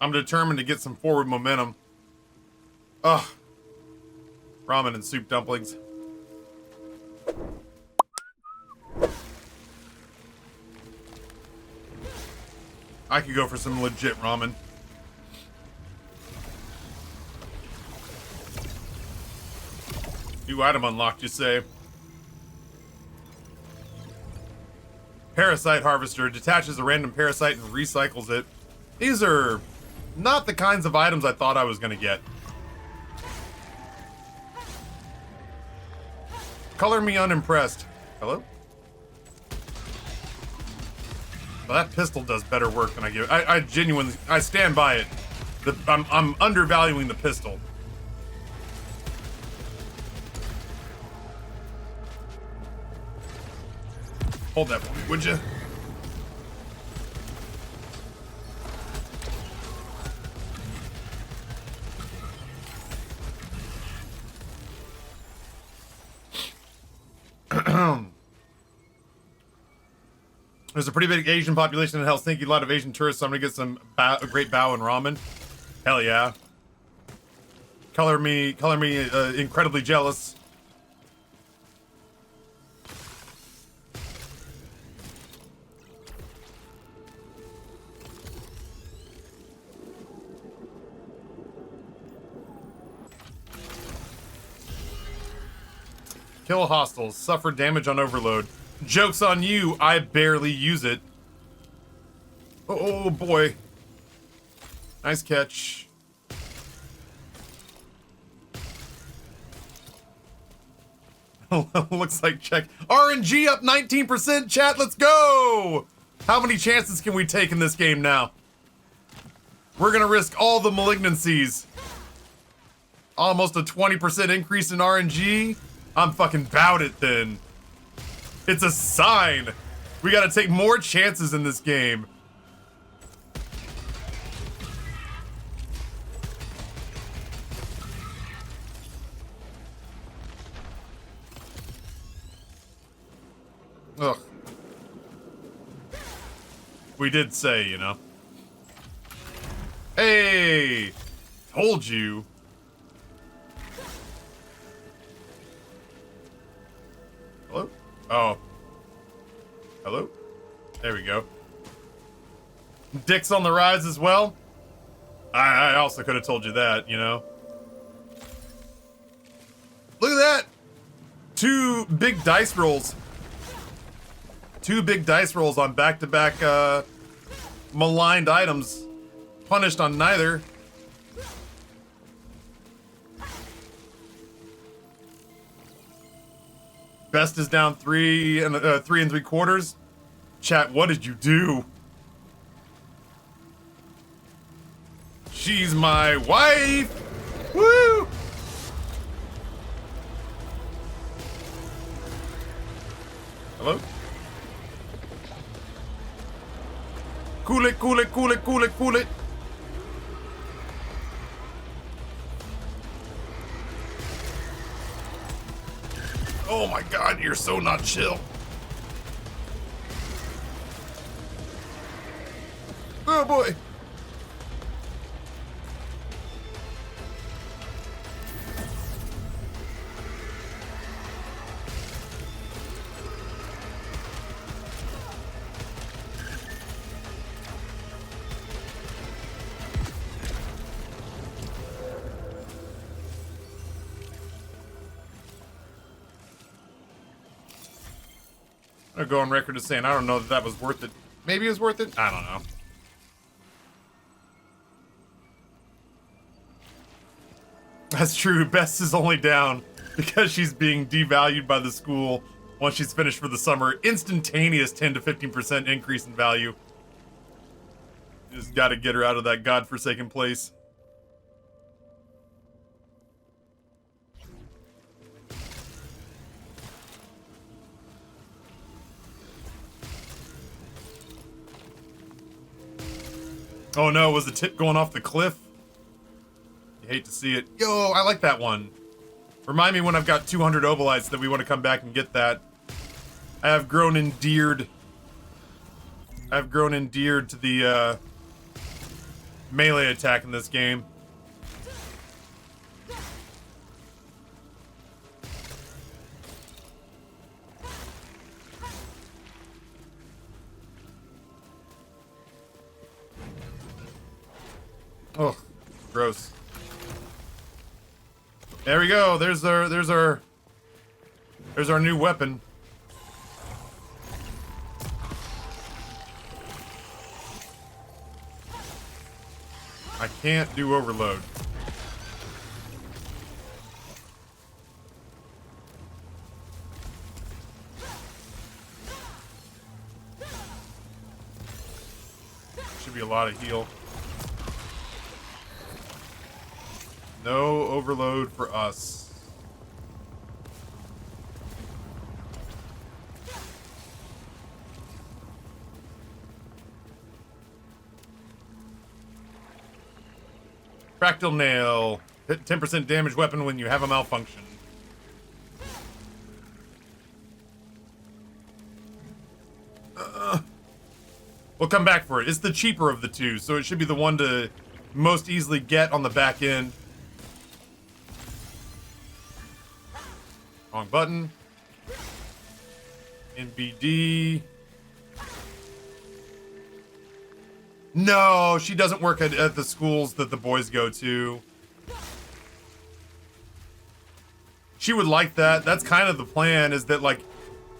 I'm determined to get some forward momentum. Ugh. Ramen and soup dumplings. I could go for some legit ramen. New item unlocked, you say? Parasite Harvester detaches a random parasite and recycles it. These are not the kinds of items I thought I was gonna get. Color me unimpressed. Hello? Well, that pistol does better work than I give it. I genuinely, I stand by it. I'm undervaluing the pistol. Hold that for me, would you? There's a pretty big Asian population in Helsinki, a lot of Asian tourists, so I'm gonna get some great bao and ramen. Hell yeah. Color me incredibly jealous. Kill hostiles, suffer damage on overload. Joke's on you, I barely use it. Oh boy. Nice catch. Looks like check. RNG up 19%, chat, let's go! How many chances can we take in this game now? We're gonna risk all the malignancies. Almost a 20% increase in RNG. I'm fucking bout it then. It's a sign. We gotta take more chances in this game. Ugh. We did say, you know. Hey! Told you. Hello? Oh. Hello? There we go. Dick's on the rise as well? I also could have told you that, you know? Look at that! 2 big dice rolls. 2 big dice rolls on back-to-back, maligned items. Punished on neither. Best is down 3 3¾ Chat, what did you do? She's my wife! Woo! Hello? Cool it, cool it, cool it, cool it, cool it. Oh my god, you're so not chill. Oh boy. I'm gonna go on record as saying I don't know that was worth it. Maybe it was worth it? I don't know. That's true. Bess is only down because she's being devalued by the school once she's finished for the summer. Instantaneous 10 to 15% increase in value. Just gotta get her out of that godforsaken place. Oh no, was the tip going off the cliff? You hate to see it. Yo, I like that one. Remind me when I've got 200 obolites that we want to come back and get that. I have grown endeared. I've grown endeared to the melee attack in this game. Oh, gross. There we go. There's our new weapon. I can't do overload. Should be a lot of heal. No overload for us. Fractal nail. Hit 10% damage weapon when you have a malfunction. We'll come back for it. It's the cheaper of the two, so it should be the one to most easily get on the back end. Wrong button. NBD. No, she doesn't work at the schools that the boys go to. She would like that. That's kind of the plan, is that, like,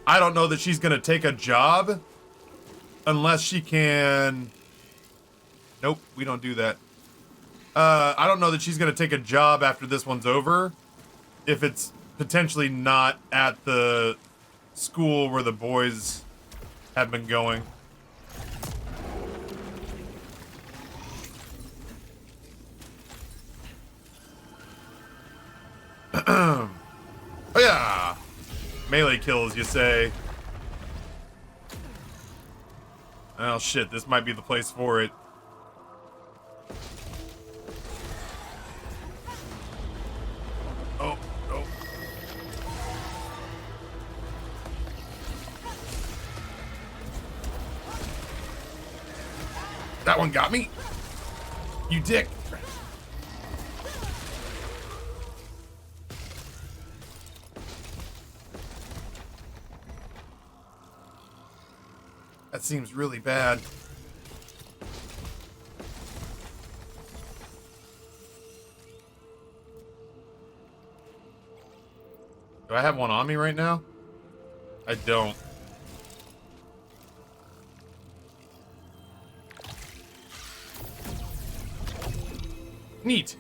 I don't know that she's gonna take a job unless she can... Nope, we don't do that. I don't know that she's gonna take a job after this one's over if it's potentially not at the school where the boys have been going. Oh yeah! Melee kills, you say. Oh shit, this might be the place for it. Oh, oh. That one got me? You dick. That seems really bad. Do I have one on me right now? I don't. Neat.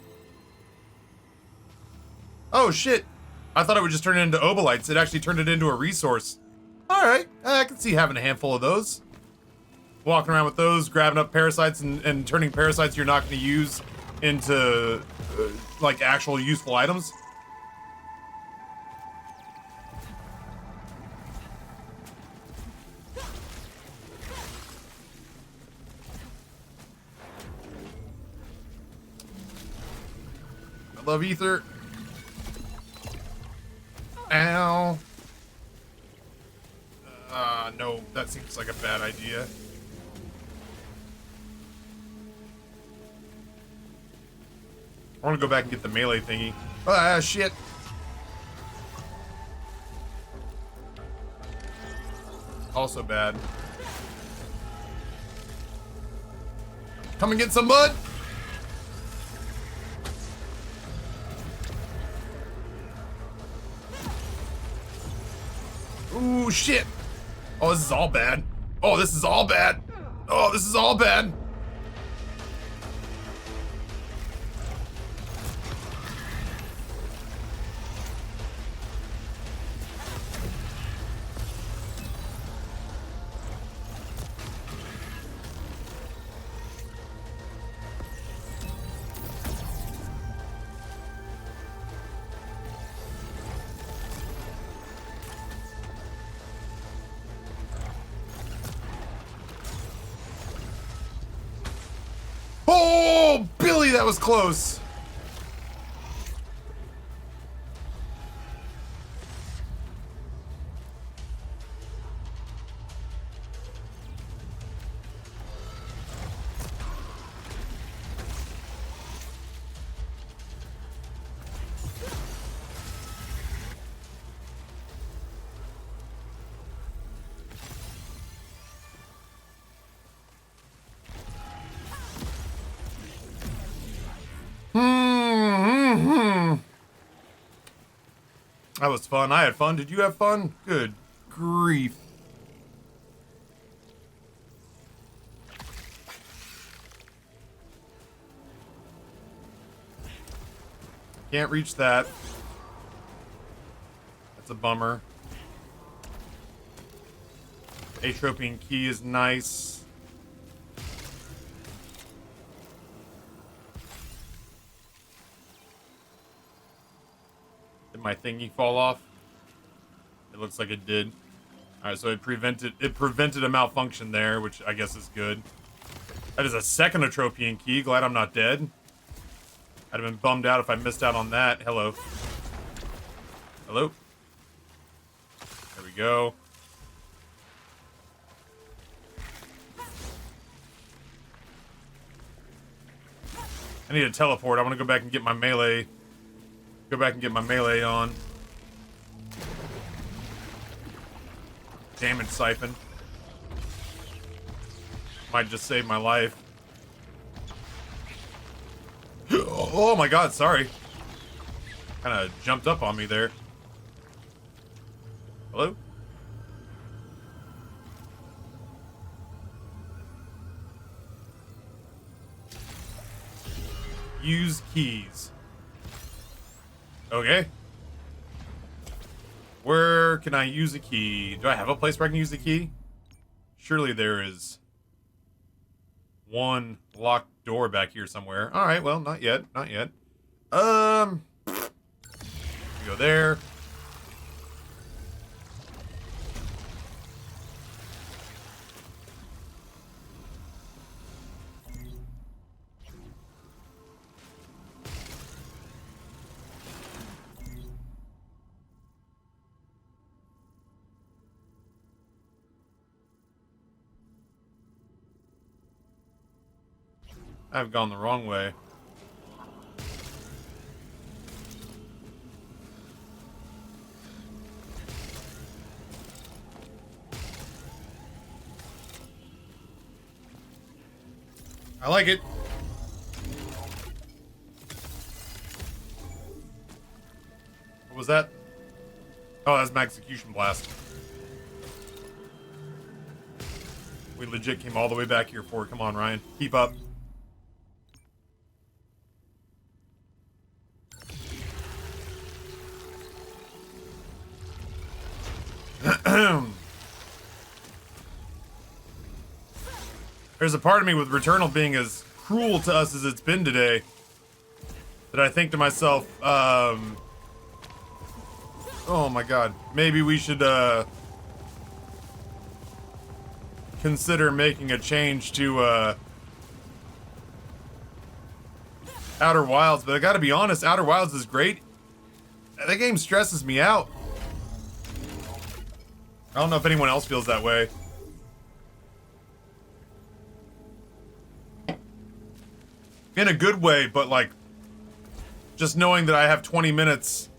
Oh shit. I thought it would just turn it into obolites. It actually turned it into a resource. Alright, I can see having a handful of those. Walking around with those, grabbing up parasites and turning parasites you're not going to use into, like, actual useful items. I love ether. Ow. No, that seems like a bad idea. I want to go back and get the melee thingy. Ah, shit. Also bad. Come and get some mud. Ooh, shit. Oh, this is all bad. Oh, this is all bad. Oh, this is all bad. Oh, Billy, that was close. That was fun. I had fun. Did you have fun? Good grief. Can't reach that. That's a bummer. Atropian key is nice. Did my thingy fall off? It looks like it did. Alright, so it prevented a malfunction there, which I guess is good. That is a second Atropian key. Glad I'm not dead. I'd have been bummed out if I missed out on that. Hello. Hello. There we go. I need a teleport. I want to go back and get my melee. Go back and get my melee on. Damage siphon. Might just save my life. Oh my god, sorry. Kind of jumped up on me there. Hello? Use keys. Okay. Where can I use a key? Do I have a place where I can use a key? Surely there is one locked door back here somewhere. Alright, well, not yet. Not yet. Go there. I've gone the wrong way. I like it. What was that? Oh, that's my execution blast. We legit came all the way back here for it. Come on, Ryan. Keep up. There's a part of me with Returnal being as cruel to us as it's been today that I think to myself, oh my god, maybe we should consider making a change to Outer Wilds. But I gotta be honest, Outer Wilds is great. That game stresses me out. I don't know if anyone else feels that way. In a good way, but like, just knowing that I have 20 minutes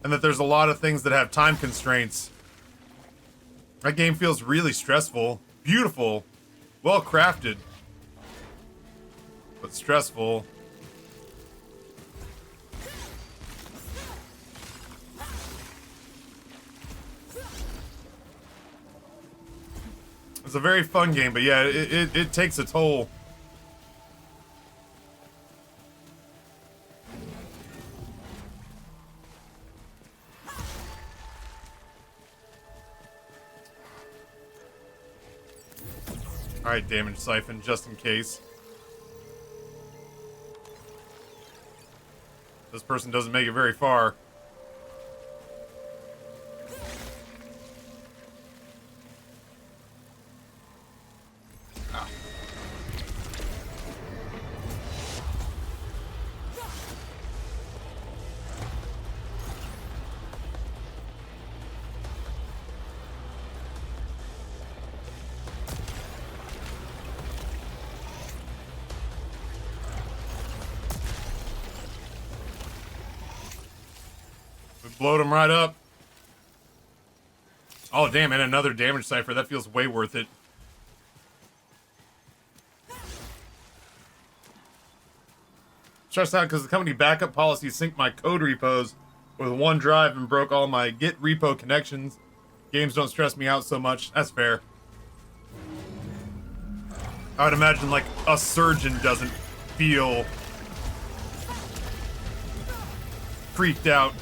and that there's a lot of things that have time constraints. That game feels really stressful. Beautiful. Well crafted. But stressful. It's a very fun game, but yeah, it takes a toll. Alright, damage siphon, just in case. This person doesn't make it very far. Blowed him right up. Oh, damn, and another damage cipher. That feels way worth it. Stressed out because the company backup policies sync my code repos with OneDrive and broke all my Git repo connections. Games don't stress me out so much. That's fair. I would imagine like a surgeon doesn't feel freaked out.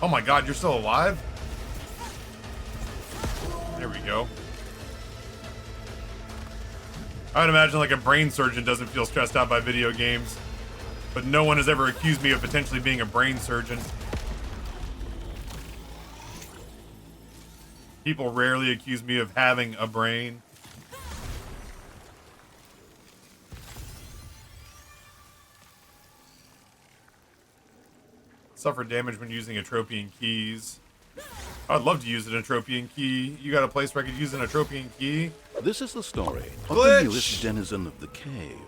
Oh my god, you're still alive? There we go. I would imagine like a brain surgeon doesn't feel stressed out by video games, but no one has ever accused me of potentially being a brain surgeon. People rarely accuse me of having a brain. Suffer damage when using Atropian keys. I'd love to use an Atropian key. You got a place where I could use an Atropian key? This is the story of Glitch. the newest denizen of the cave.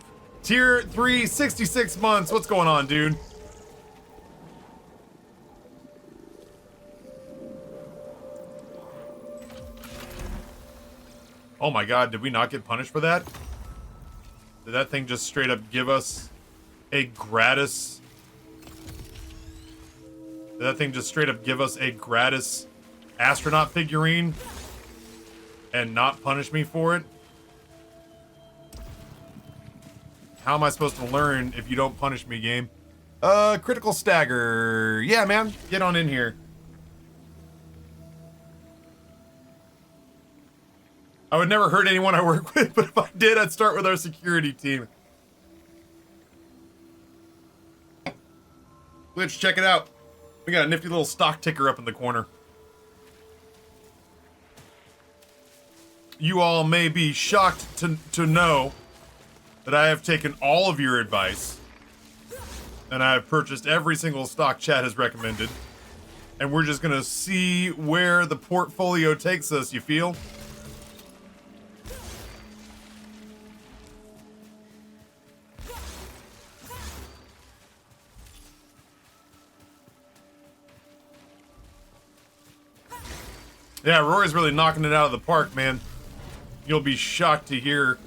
Tier 3, 66 months. What's going on, dude? Oh my god, did we not get punished for that? Did that thing just straight up give us a gratis... Did that thing just straight up give us a gratis astronaut figurine and not punish me for it? How am I supposed to learn if you don't punish me, game? Critical stagger. Yeah, man, get on in here. I would never hurt anyone I work with, but if I did, I'd start with our security team. Glitch, check it out. We got a nifty little stock ticker up in the corner. You all may be shocked to know that I have taken all of your advice and I have purchased every single stock chat has recommended. And we're just gonna see where the portfolio takes us, you feel? Yeah, Rory's really knocking it out of the park, man. You'll be shocked to hear.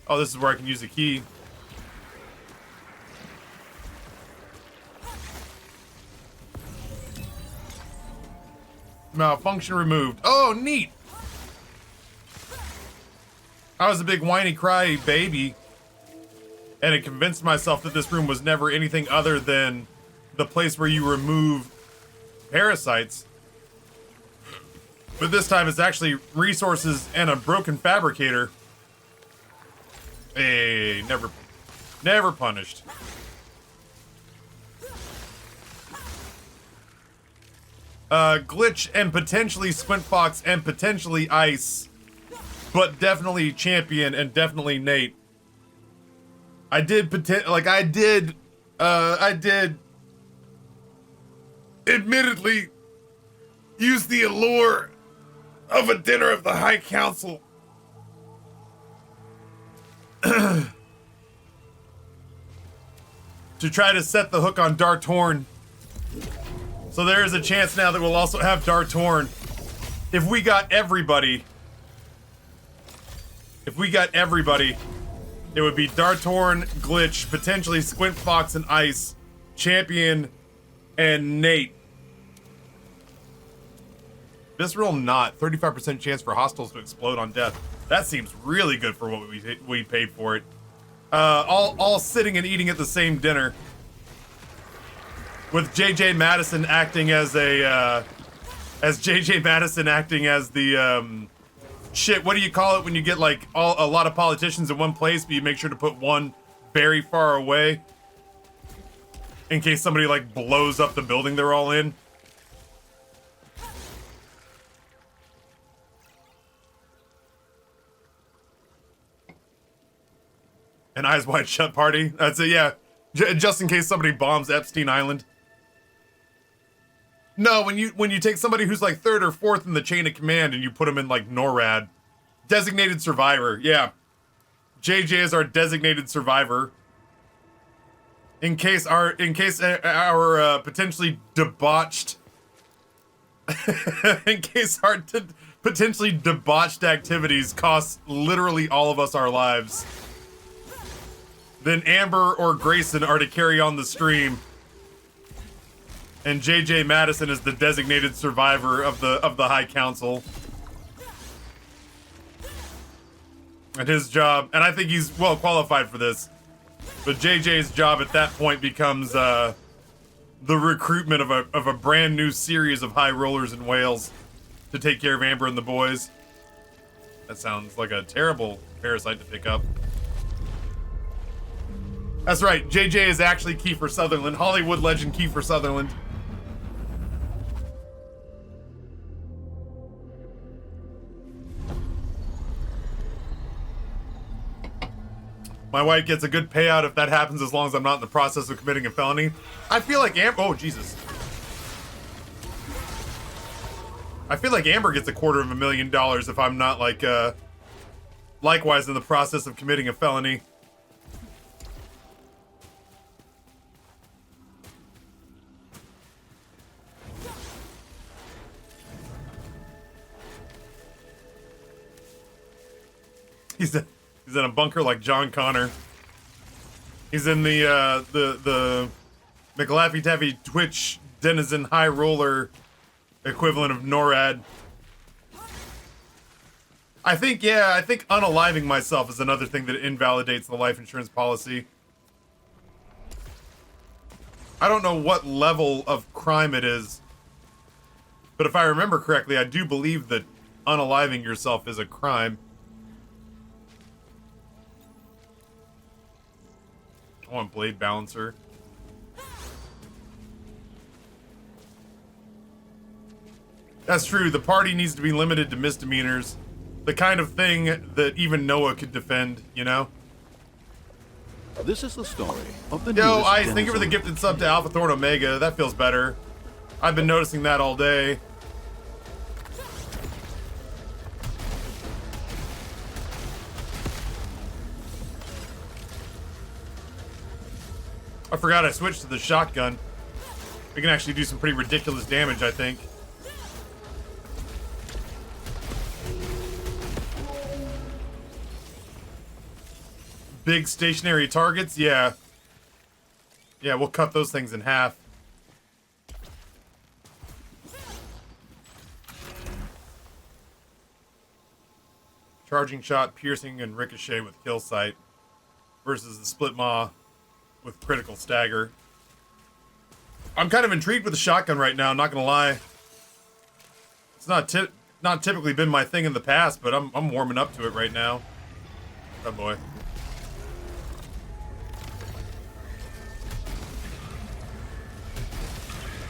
Oh, this is where I can use the key. Malfunction removed. Oh, neat. I was a big whiny cry baby, and it convinced myself that this room was never anything other than the place where you remove parasites. But this time it's actually resources and a broken fabricator. Hey, never punished. Glitch and potentially Squint Fox and potentially Ice, but definitely Champion and definitely Nate. I did admittedly use the allure of a dinner of the High Council to try to set the hook on Dart Horn. So there is a chance now that we'll also have Dart Horn. If we got everybody, it would be Dart Horn, Glitch, potentially Squint Fox and Ice, Champion, and Nate. Visceral not. 35% chance for hostiles to explode on death. That seems really good for what we paid for it. All sitting and eating at the same dinner. With JJ Madison acting as the, shit, what do you call it when you get like a lot of politicians in one place, but you make sure to put one very far away in case somebody like blows up the building they're all in? An Eyes Wide Shut party. That's it, yeah. Just in case somebody bombs Epstein Island. No, when you take somebody who's like third or fourth in the chain of command and you put them in like NORAD. Designated survivor, yeah. JJ is our designated survivor. In case our potentially debauched in case our potentially debauched activities cost literally all of us our lives. Then Amber or Grayson are to carry on the stream And J.J. Madison is the designated survivor of the High Council. And his job, and I think he's well qualified for this, but JJ's job at that point becomes the recruitment of a brand new series of high rollers in Wales to take care of Amber and the boys. That sounds like a terrible parasite to pick up. That's right, JJ is actually Kiefer Sutherland, Hollywood legend Kiefer Sutherland. My wife gets a good payout if that happens, as long as I'm not in the process of committing a felony. I feel like Amber... Oh, Jesus. I feel like Amber gets $250,000 if I'm not, like, likewise in the process of committing a felony. He's in a bunker like John Connor. He's in the McLaffy Taffy Twitch Denizen High Roller equivalent of NORAD. I think unaliving myself is another thing that invalidates the life insurance policy. I don't know what level of crime it is, but if I remember correctly, I do believe that unaliving yourself is a crime. I want Blade Balancer. That's true. The party needs to be limited to misdemeanors. The kind of thing that even Noah could defend, you know? This is the story of the Yo, newest Ice, thank you for the denizen. gifted sub to Alpha Thorn Omega. That feels better. I've been noticing that all day. I forgot I switched to the shotgun. We can actually do some pretty ridiculous damage, I think. Big stationary targets? Yeah. Yeah, we'll cut those things in half. Charging shot, piercing, and ricochet with kill sight versus the split maw with critical stagger. I'm kind of intrigued with the shotgun right now, I'm not gonna lie. It's not typically been my thing in the past, but I'm warming up to it right now. Oh boy.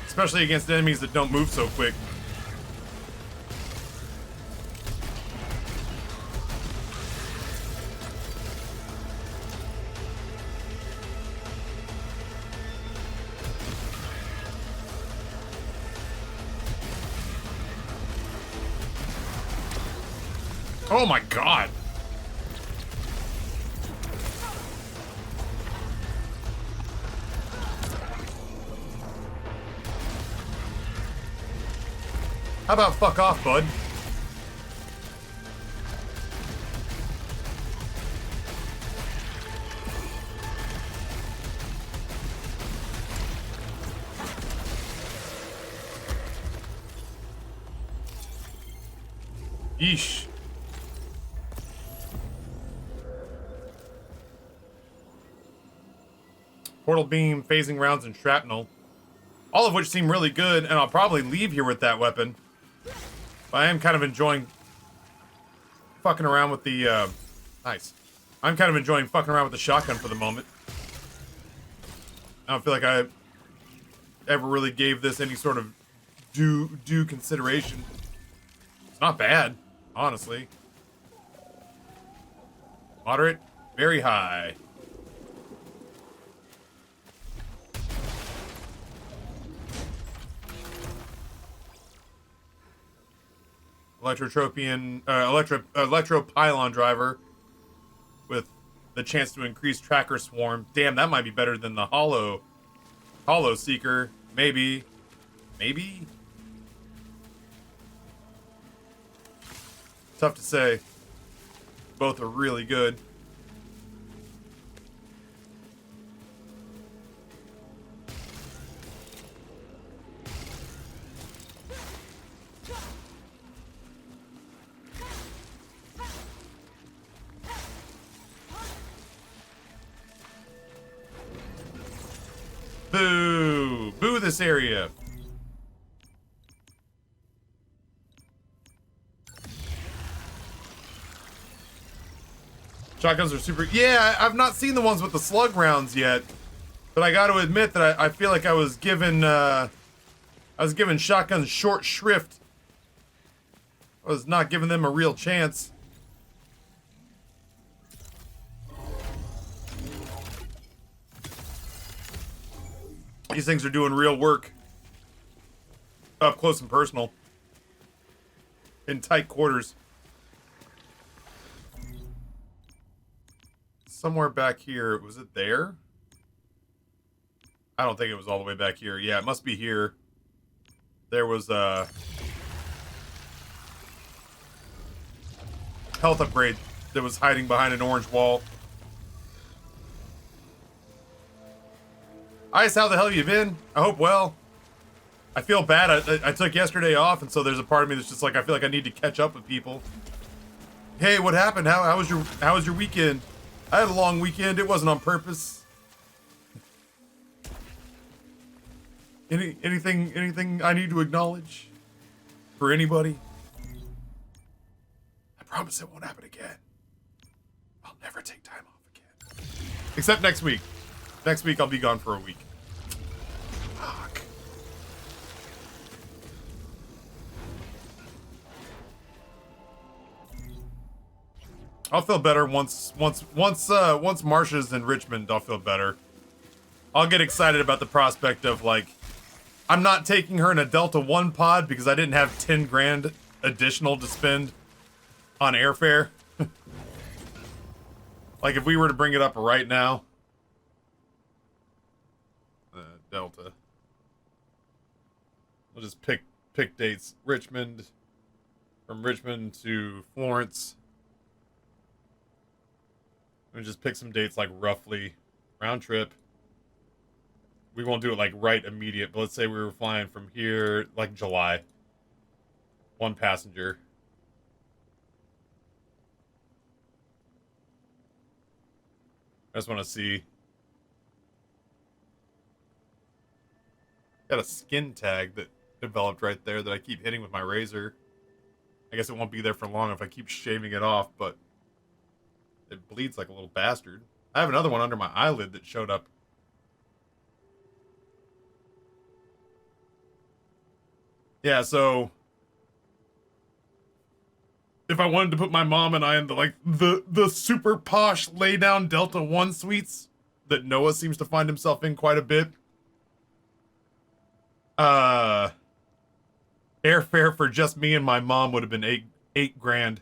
Especially against enemies that don't move so quick. Oh my god. How about fuck off, bud? Yeesh. Portal beam, phasing rounds, and shrapnel. All of which seem really good, and I'll probably leave here with that weapon. But I am kind of enjoying fucking around with the, nice. I'm kind of enjoying fucking around with the shotgun for the moment. I don't feel like I ever really gave this any sort of due consideration. It's not bad, honestly. Moderate, very high. Electro pylon driver with the chance to increase tracker swarm. Damn, that might be better than the hollow seeker. Maybe. Tough to say. Both are really good. this area. Shotguns are super... Yeah, I've not seen the ones with the slug rounds yet. But I got to admit that I feel like I was given shotguns short shrift. I was not giving them a real chance. These things are doing real work. Up close and personal. In tight quarters. Somewhere back here. Was it there? I don't think it was all the way back here. Yeah, it must be here. There was a health upgrade that was hiding behind an orange wall. Ice, how the hell have you been? I hope well. I feel bad. I took yesterday off, and so there's a part of me that's just like, I feel like I need to catch up with people. Hey, what happened? How was your weekend? I had a long weekend. It wasn't on purpose. Anything I need to acknowledge for anybody? I promise it won't happen again. I'll never take time off again. Except next week. Next week I'll be gone for a week. Fuck. I'll feel better once Marsha's in Richmond. I'll feel better. I'll get excited about the prospect of, like, I'm not taking her in a Delta 1 pod because I didn't have 10 grand additional to spend on airfare. Like, if we were to bring it up right now. Delta. We'll just pick dates. Richmond. From Richmond to Florence. We'll just pick some dates, like, roughly. Round trip. We won't do it like right immediate, but let's say we were flying from here like July. One passenger. I just want to see. Got a skin tag that developed right there that I keep hitting with my razor. I guess it won't be there for long if I keep shaving it off, but it bleeds like a little bastard. I have another one under my eyelid that showed up. Yeah, so if I wanted to put my mom and I in the super posh lay down Delta 1 suites that Noah seems to find himself in quite a bit, airfare for just me and my mom would have been eight grand.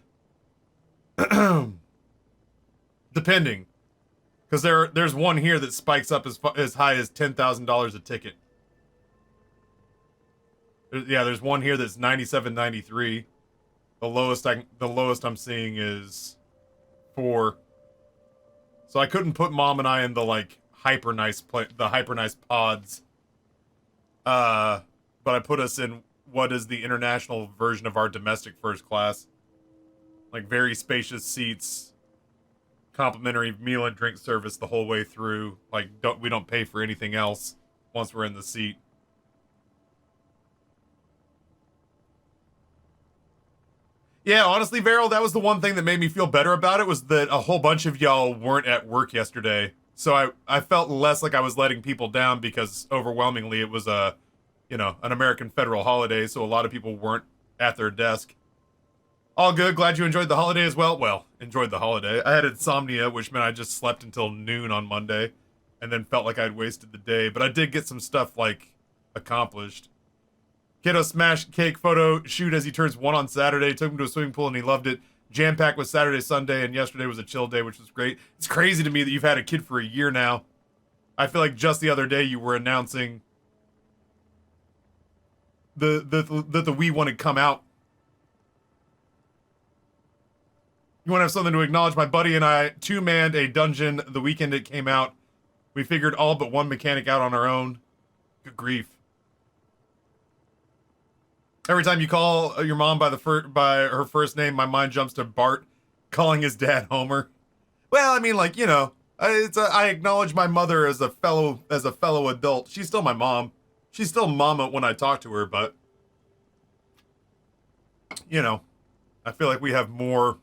Depending. Because there's one here that spikes up as high as $10,000 a ticket. Yeah, there's one here that's $97.93. The lowest I'm seeing is 4. So I couldn't put mom and I in the like hyper nice pods. But I put us in what is the international version of our domestic first class. Like very spacious seats, complimentary meal and drink service the whole way through. Like we don't pay for anything else once we're in the seat. Yeah, honestly, Veryl, that was the one thing that made me feel better about it, was that a whole bunch of y'all weren't at work yesterday. So I felt less like I was letting people down because overwhelmingly it was an American federal holiday, so a lot of people weren't at their desk. All good, glad you enjoyed the holiday as well. Well, enjoyed the holiday. I had insomnia, which meant I just slept until noon on Monday, and then felt like I'd wasted the day, but I did get some stuff, like, accomplished. Kiddo smash cake photo shoot as he turns 1 on Saturday. Took him to a swimming pool and he loved it. Jam-packed with Saturday, Sunday, and yesterday was a chill day, which was great. It's crazy to me that you've had a kid for a year now. I feel like just the other day you were announcing that the Wii one had come out. You want to have something to acknowledge? My buddy and I two-manned a dungeon the weekend it came out. We figured all but one mechanic out on our own. Good grief. Every time you call your mom by her first name, my mind jumps to Bart calling his dad Homer. Well, I mean, like, I acknowledge my mother as a fellow adult. She's still my mom. She's still mama when I talk to her, but you know, I feel like we have more,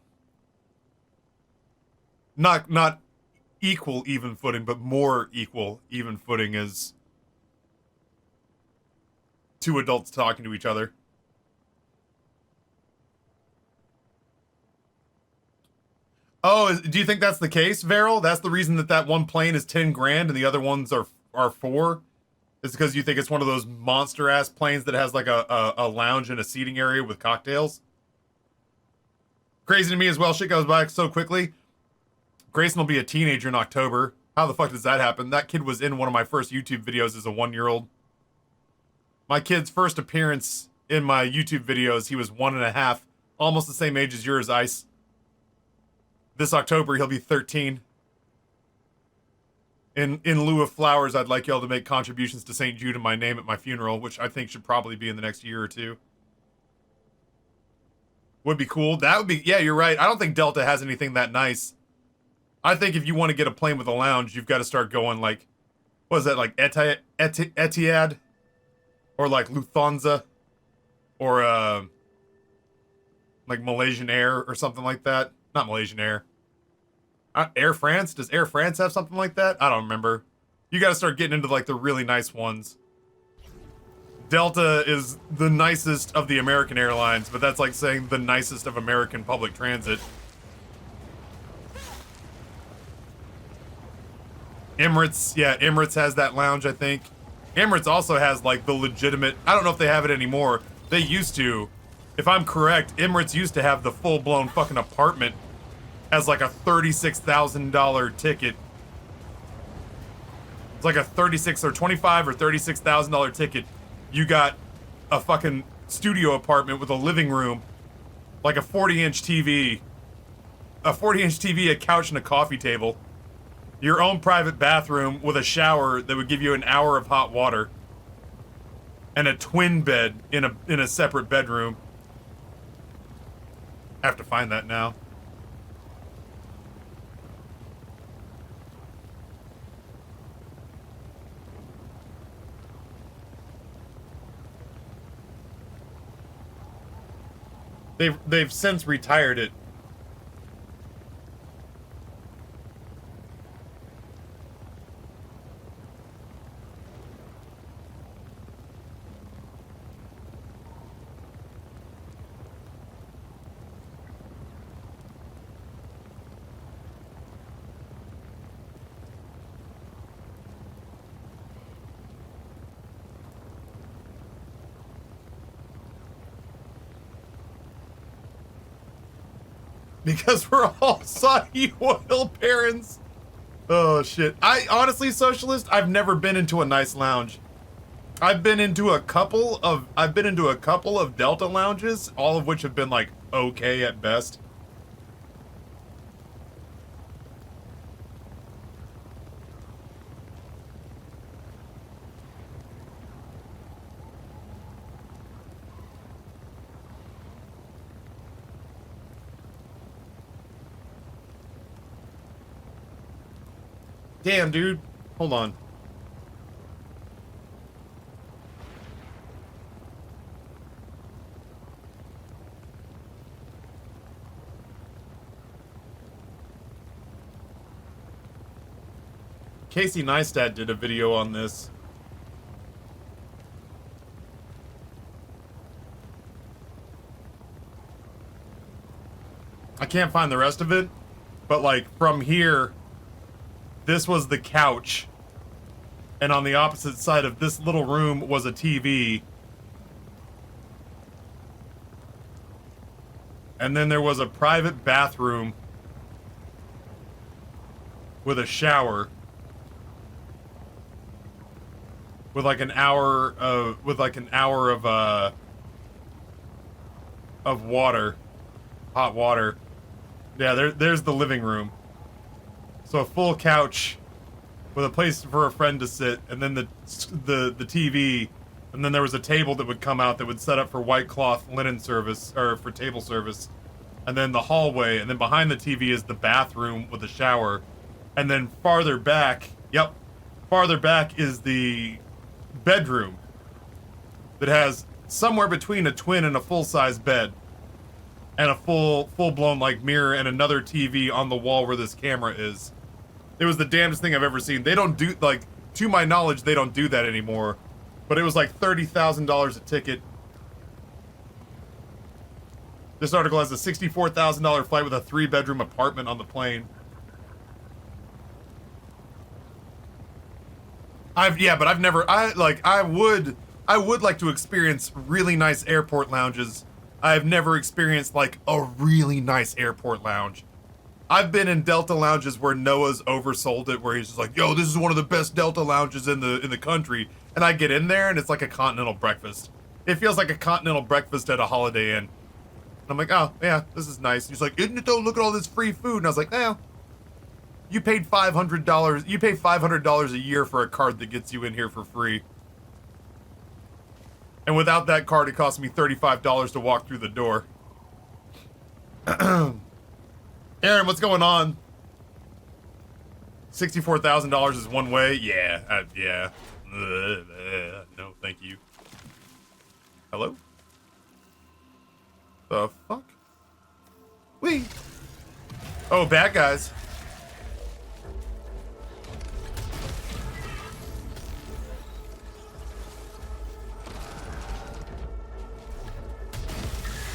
not equal even footing, but more equal even footing as two adults talking to each other. Oh, do you think that's the case, Varel? That's the reason that that one plane is 10 grand and the other ones are 4? Is because you think it's one of those monster ass planes that has like a lounge and a seating area with cocktails? Crazy to me as well. Shit goes by so quickly. Grayson will be a teenager in October. How the fuck does that happen? That kid was in one of my first YouTube videos as a 1-year-old. My kid's first appearance in my YouTube videos, he was 1.5, almost the same age as yours, Ice. This October, he'll be 13. In lieu of flowers, I'd like y'all to make contributions to St. Jude in my name at my funeral, which I think should probably be in the next year or two. Would be cool. That would be, yeah, you're right. I don't think Delta has anything that nice. I think if you want to get a plane with a lounge, you've got to start going like, what is that, like Etihad? Or like Lufthansa? Or like Malaysian Air or something like that. Not Malaysian Air. Air France? Does Air France have something like that? I don't remember. You got to start getting into like the really nice ones. Delta is the nicest of the American airlines, but that's like saying the nicest of American public transit. Emirates, yeah, Emirates has that lounge, I think. Emirates also has like the legitimate, I don't know if they have it anymore. They used to. If I'm correct, Emirates used to have the full-blown fucking apartment as like a $36,000 ticket. It's like a $36 or $25 or $36,000 ticket. You got a fucking studio apartment with a living room, like a 40-inch TV, a couch, and a coffee table. Your own private bathroom with a shower that would give you an hour of hot water, and a twin bed in a separate bedroom. I have to find that now. They've since retired it. Because we're all Saudi oil barons. Oh shit. I honestly, Socialist, I've never been into a nice lounge. I've been into a couple of Delta lounges, all of which have been like okay at best. Damn, dude. Hold on. Casey Neistat did a video on this. I can't find the rest of it, but like from here, this was the couch, and on the opposite side of this little room was a TV. And then there was a private bathroom with a shower with like an hour of water, hot water. Yeah, there's the living room. So a full couch with a place for a friend to sit, and then the TV, and then there was a table that would come out that would set up for white cloth linen service, or for table service, and then the hallway, and then behind the TV is the bathroom with a shower, and then farther back is the bedroom that has somewhere between a twin and a full-size bed and a full-blown like mirror and another TV on the wall where this camera is. It was the damnedest thing I've ever seen. They don't do, like, to my knowledge, they don't do that anymore. But it was like $30,000 a ticket. This article has a $64,000 flight with a 3-bedroom apartment on the plane. But I've never, I would like to experience really nice airport lounges. I've never experienced like a really nice airport lounge. I've been in Delta lounges where Noah's oversold it, where he's just like, yo, this is one of the best Delta lounges in the country. And I get in there and it's like a continental breakfast. It feels like a continental breakfast at a Holiday Inn. And I'm like, oh, yeah, this is nice. He's like, isn't it though? Look at all this free food. And I was like, eh, you paid $500. You pay $500 a year for a card that gets you in here for free. And without that card, it cost me $35 to walk through the door. Aaron, what's going on? $64,000 is one way? Yeah, yeah. No, thank you. Hello? The fuck? Wee. Oh, bad guys.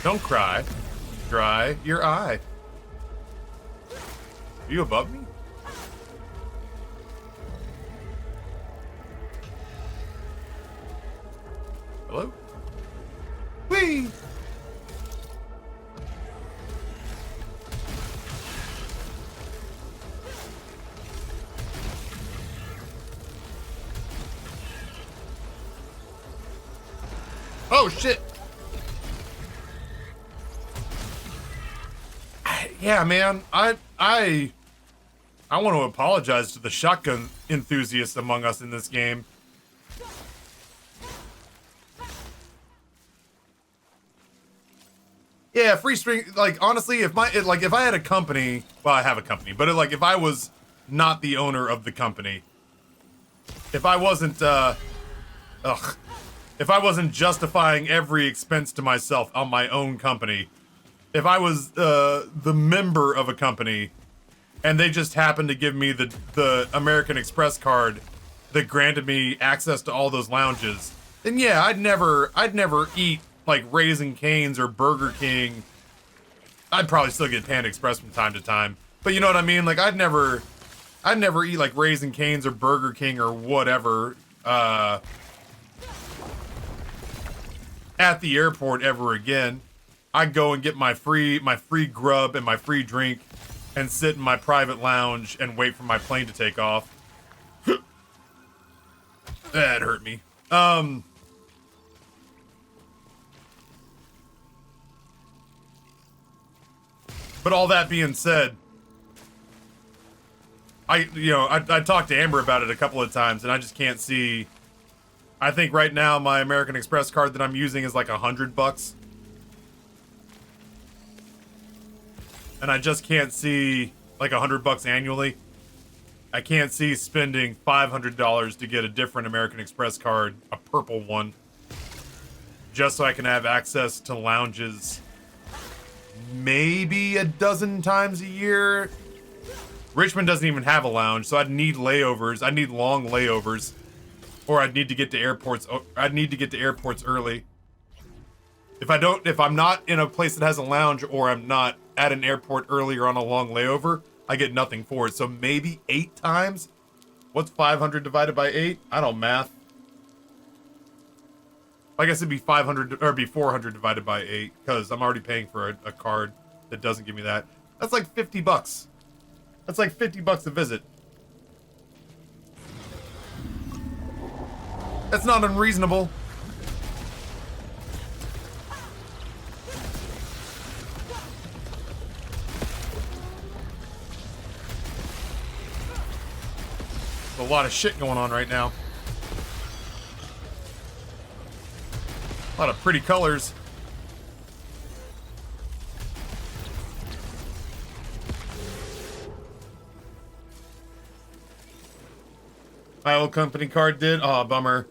Don't cry. Dry your eye. Are you above me? Hello? Whee! Oh shit! Yeah, man, I want to apologize to the shotgun enthusiasts among us in this game. Yeah, free string, like, honestly, if I had a company, well, I have a company, but if I was not the owner of the company, if I wasn't, if I wasn't justifying every expense to myself on my own company, if I was, the member of a company, and they just happened to give me the American Express card that granted me access to all those lounges, then yeah, I'd never eat like Raising Cane's or Burger King. I'd probably still get Panda Express from time to time, but you know what I mean? Like I'd never eat like Raising Cane's or Burger King or whatever at the airport ever again. I'd go and get my free grub and my free drink and sit in my private lounge and wait for my plane to take off. That hurt me. But all that being said, I talked to Amber about it a couple of times and I just can't see. I think right now my American Express card that I'm using is like $100. And I just can't see like $100 annually. I can't see spending $500 to get a different American Express card, a purple one, just so I can have access to lounges maybe a dozen times a year. Richmond doesn't even have a lounge, so I'd need layovers. I'd need long layovers, or I'd need to get to airports. I'd need to get to airports early. If I'm not in a place that has a lounge, or I'm not at an airport earlier on a long layover, I get nothing for it. So maybe 8 times? What's 500 divided by 8? I don't math. I guess it'd be 500, or it'd be 400 divided by 8, because I'm already paying for a card that doesn't give me that. That's like $50. That's like $50 a visit. That's not unreasonable. There's a lot of shit going on right now. A lot of pretty colors. My old company card did? Aw, bummer.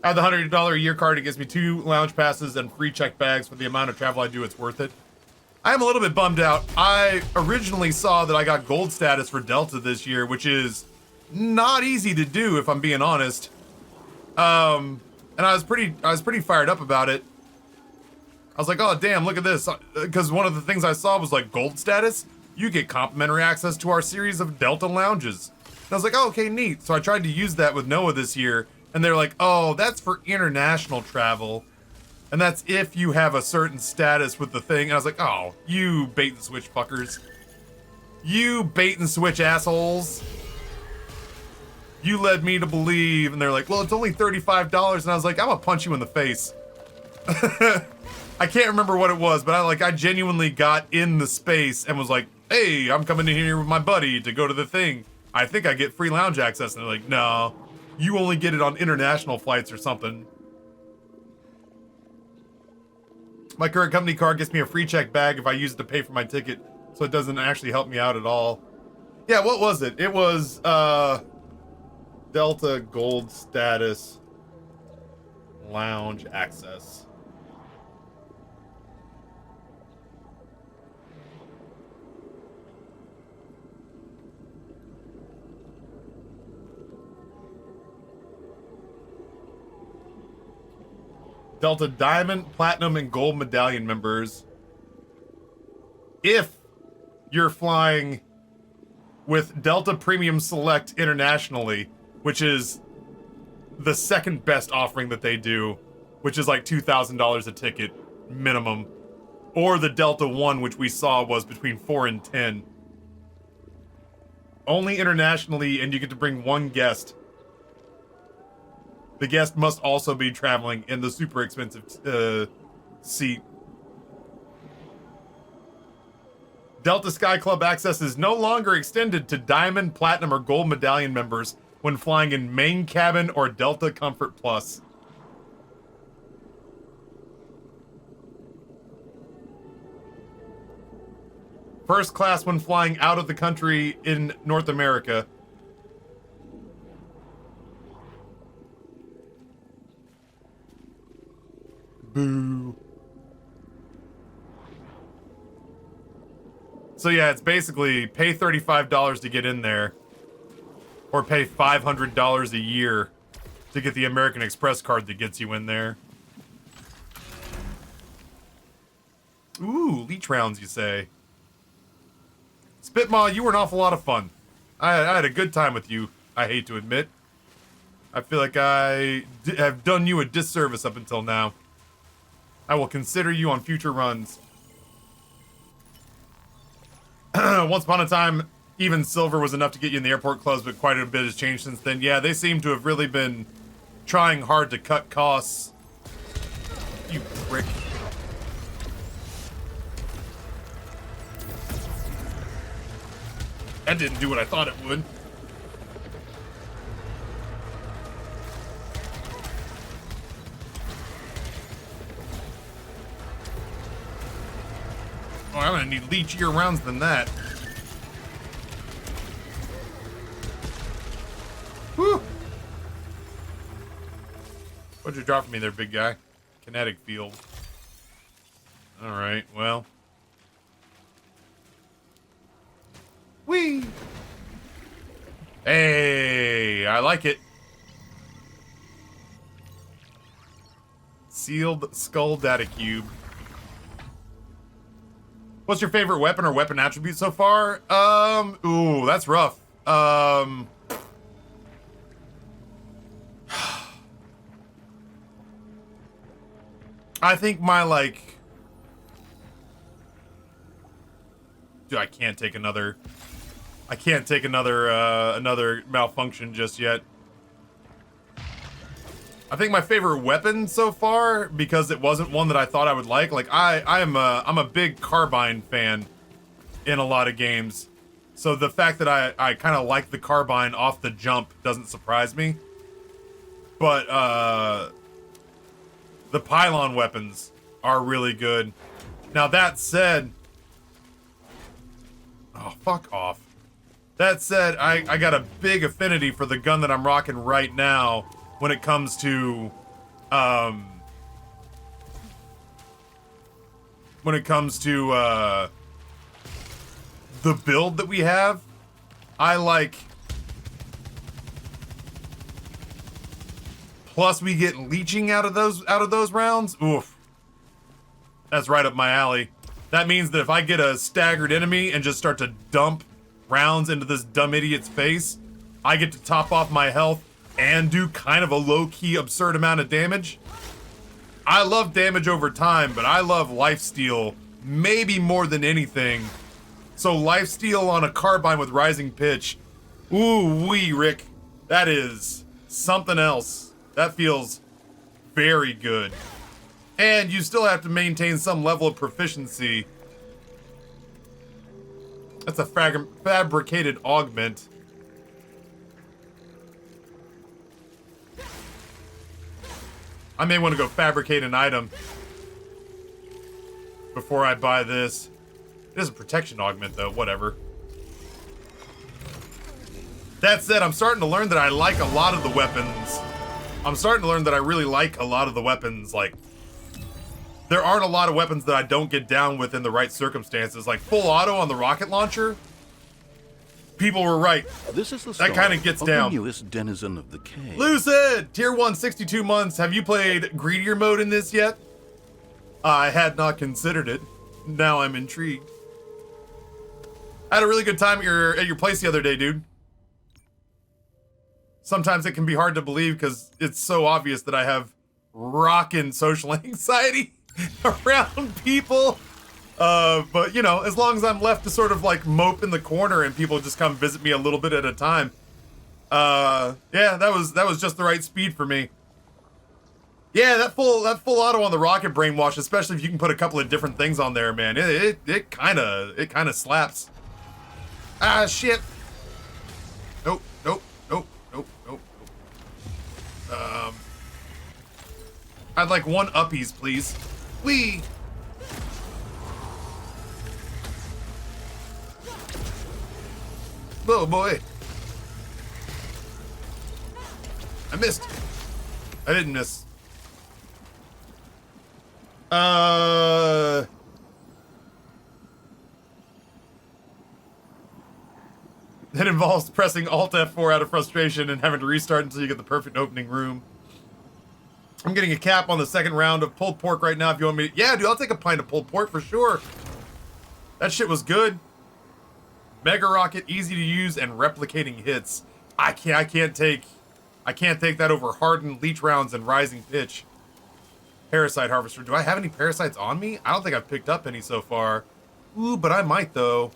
I have the $100 a year card. It gives me 2 lounge passes and free check bags for the amount of travel I do. It's worth it. I am a little bit bummed out. I originally saw that I got gold status for Delta this year, which is not easy to do if I'm being honest. And I was pretty fired up about it. I was like, oh damn, look at this. Because one of the things I saw was like gold status. You get complimentary access to our series of Delta lounges. And I was like, oh, okay, neat. So I tried to use that with Noah this year, and they're like, oh, that's for international travel. And that's if you have a certain status with the thing. And I was like, oh, you bait and switch fuckers. You bait and switch assholes. You led me to believe. And they're like, well, it's only $35. And I was like, I'm gonna punch you in the face. I can't remember what it was, but I genuinely got in the space and was like, hey, I'm coming in here with my buddy to go to the thing. I think I get free lounge access. And they're like, no, you only get it on international flights or something. My current company card gets me a free check bag if I use it to pay for my ticket, so it doesn't actually help me out at all. Yeah, what was it? It was, Delta Gold Status Lounge Access. Delta Diamond, Platinum, and Gold Medallion members. If you're flying with Delta Premium Select internationally, which is the second best offering that they do, which is like $2,000 a ticket minimum, or the Delta One, which we saw was between 4 and 10. Only internationally, and you get to bring one guest. The guest must also be traveling in the super expensive seat. Delta Sky Club access is no longer extended to Diamond, Platinum, or Gold Medallion members when flying in Main Cabin or Delta Comfort Plus. First class when flying out of the country in North America. Boo. So yeah, it's basically pay $35 to get in there, or pay $500 a year to get the American Express card that gets you in there. Ooh, leech rounds, you say? Spitmaw, you were an awful lot of fun. I had a good time with you, I hate to admit. I feel like I have done you a disservice up until now. I will consider you on future runs. Once upon a time, even silver was enough to get you in the airport clothes, but quite a bit has changed since then. Yeah, they seem to have really been trying hard to cut costs. You prick. That didn't do what I thought it would. Oh, I'm gonna need leechier rounds than that. Whew. What'd you drop for me there, big guy? Kinetic field. Alright, well. Whee! Hey, I like it. Sealed skull data cube. What's your favorite weapon or weapon attribute so far? Ooh, that's rough. I think my, like... Dude, I can't take another another malfunction just yet. I think my favorite weapon so far, because it wasn't one that I thought I would like I'm a big carbine fan in a lot of games. So the fact that I kind of like the carbine off the jump doesn't surprise me. But the pylon weapons are really good. Now that said, oh, fuck off. That said, I got a big affinity for the gun that I'm rocking right now when it comes to When it comes to the build that we have, I like. Plus, we get leeching out of those rounds. Oof, that's right up my alley. That means that if I get a staggered enemy and just start to dump rounds into this dumb idiot's face, I get to top off my health and do kind of a low-key absurd amount of damage. I love damage over time, but I love lifesteal maybe more than anything. So lifesteal on a carbine with rising pitch, ooh wee, Rick, that is something else. That feels very good. And you still have to maintain some level of proficiency. That's a fabricated augment. I may want to go fabricate an item before I buy this. It is a protection augment though, whatever. That said, I'm starting to learn that I like a lot of the weapons. I'm starting to learn that I really like a lot of the weapons. Like, there aren't a lot of weapons that I don't get down with in the right circumstances. Like full auto on the rocket launcher. People were right. This is the that kind of gets down. The newest denizen of the cave. Lucid! Tier 1, 62 months. Have you played Greedier mode in this yet? I had not considered it. Now I'm intrigued. I had a really good time at your place the other day, dude. Sometimes it can be hard to believe because it's so obvious that I have rockin' social anxiety around people. But you know, as long as I'm left to sort of like mope in the corner and people just come visit me a little bit at a time. Yeah, that was just the right speed for me. Yeah, that full auto on the rocket brainwash, especially if you can put a couple of different things on there, man. It kind of slaps. Ah, shit. Nope. I'd like one uppies, please. Whee! Oh boy. I missed. I didn't miss. It involves pressing Alt F4 out of frustration and having to restart until you get the perfect opening room. I'm getting a cap on the second round of pulled pork right now if you want me to. Yeah, dude, I'll take a pint of pulled pork for sure. That shit was good. Mega rocket, easy to use, and replicating hits. I can't take that over hardened leech rounds and rising pitch. Parasite harvester. Do I have any parasites on me? I don't think I've picked up any so far. Ooh, but I might though.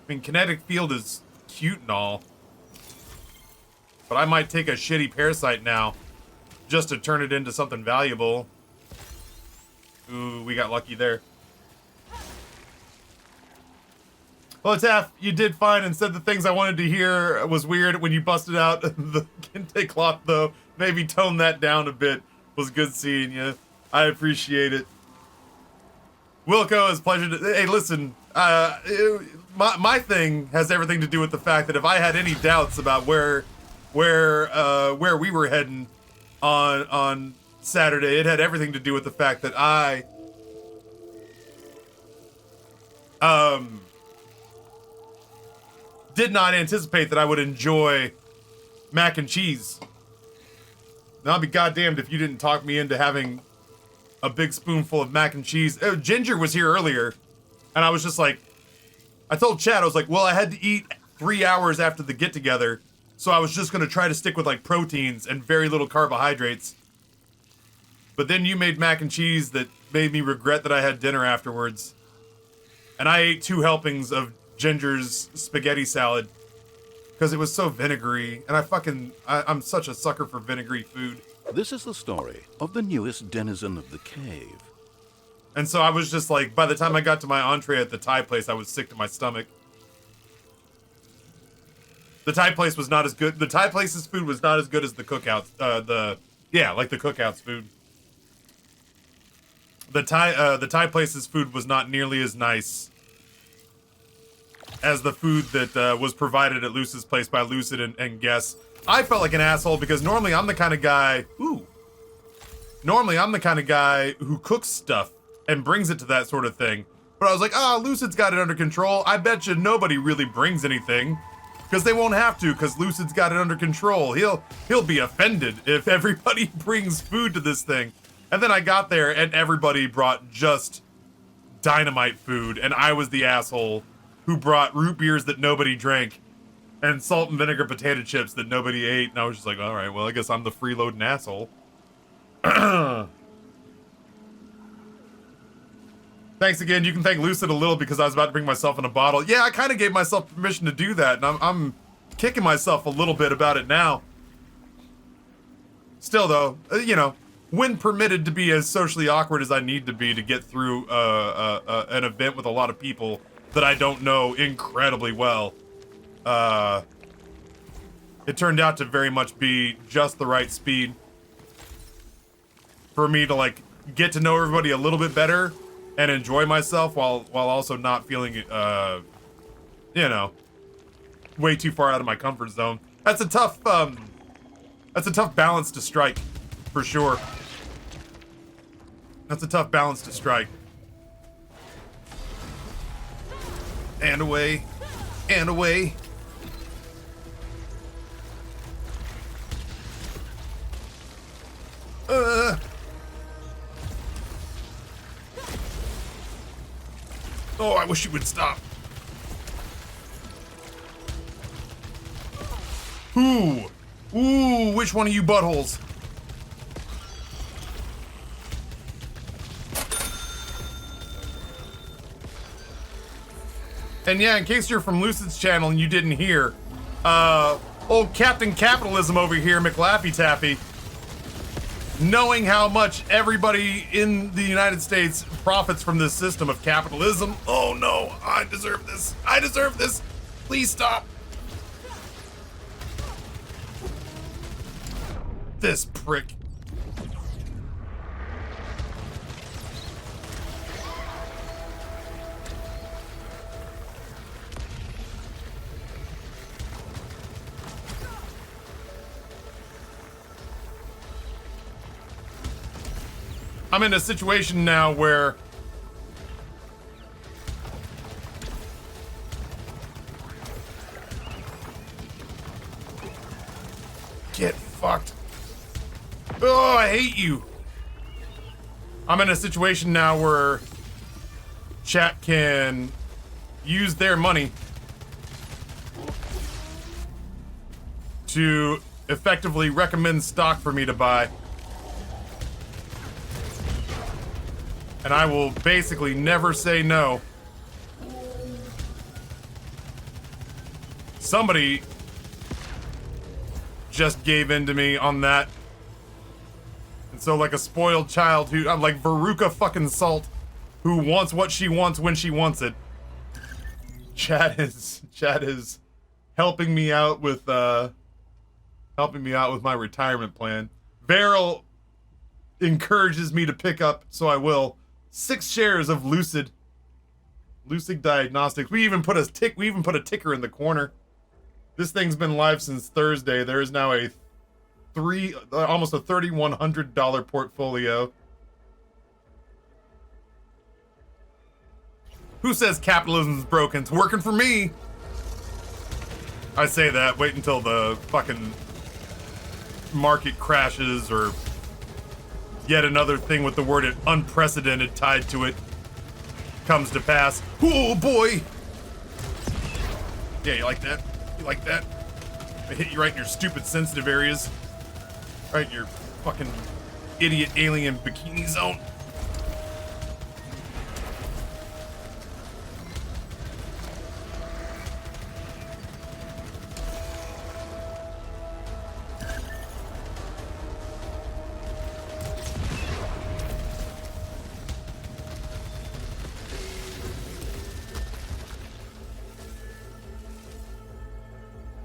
I mean, kinetic field is cute and all, but I might take a shitty parasite now just to turn it into something valuable. Ooh, we got lucky there. Well, Taff, you did fine and said the things I wanted to hear was weird when you busted out the kente cloth, though. Maybe tone that down a bit. Was good seeing you. I appreciate it. Wilco, it's a pleasure to... Hey, listen, my thing has everything to do with the fact that if I had any doubts about where we were heading on Saturday, it had everything to do with the fact that I did not anticipate that I would enjoy mac and cheese. Now I'll be goddamned if you didn't talk me into having a big spoonful of mac and cheese. Oh, Ginger was here earlier, and I was just like, I told Chad, I was like, well, I had to eat 3 hours after the get-together, so I was just gonna try to stick with like proteins and very little carbohydrates. But then you made mac and cheese that made me regret that I had dinner afterwards. And I ate 2 helpings of Ginger's spaghetti salad because it was so vinegary, and I'm such a sucker for vinegary food. This is the story of the newest denizen of the cave. And so I was just like, by the time I got to my entree at the Thai place, I was sick to my stomach. The Thai place was not as good. The Thai place's food was not as good as the cookouts. The cookouts food. The Thai place's food was not nearly as nice as the food that was provided at Lucid's place by Lucid and guests. I felt like an asshole because normally I'm the kind of guy, normally I'm the kind of guy who cooks stuff and brings it to that sort of thing. But I was like, oh, Lucid's got it under control. I bet you nobody really brings anything because they won't have to because Lucid's got it under control. He'll be offended if everybody brings food to this thing. And then I got there and everybody brought just dynamite food and I was the asshole who brought root beers that nobody drank and salt and vinegar potato chips that nobody ate. And I was just like, all right, well, I guess I'm the freeloading asshole. Thanks again. You can thank Lucid a little because I was about to bring myself in a bottle. Yeah, I kind of gave myself permission to do that, and I'm kicking myself a little bit about it now. Still, though, you know, when permitted to be as socially awkward as I need to be to get through an event with a lot of people that I don't know incredibly well, it turned out to very much be just the right speed for me to, like, get to know everybody a little bit better and enjoy myself while also not feeling, you know, way too far out of my comfort zone. That's a tough balance to strike, for sure. That's a tough balance to strike. And away, and away. Oh, I wish you would stop. Ooh, which one of you buttholes? And yeah, in case you're from Lucid's channel and you didn't hear, old Captain Capitalism over here, McLaffy Taffy, knowing how much everybody in the United States profits from this system of capitalism. Oh no, I deserve this. I deserve this. Please stop. This prick. I'm in a situation now where get fucked. Oh, I hate you. I'm in a situation now where chat can use their money to effectively recommend stock for me to buy. And I will basically never say no. Somebody just gave in to me on that. And so like a spoiled child who, I'm like Veruca fucking Salt, who wants what she wants when she wants it. Chat is helping me out with my retirement plan. Beryl encourages me to pick up, so I will. 6 shares of Lucid Diagnostics. We even put a ticker in the corner. This thing's been live since Thursday. There is now almost a $3,100 portfolio. Who says capitalism's broken? It's working for me. I say that. Wait until the fucking market crashes or yet another thing with the word unprecedented tied to it comes to pass. Oh boy! Yeah, you like that? You like that? I hit you right in your stupid sensitive areas. Right in your fucking idiot alien bikini zone.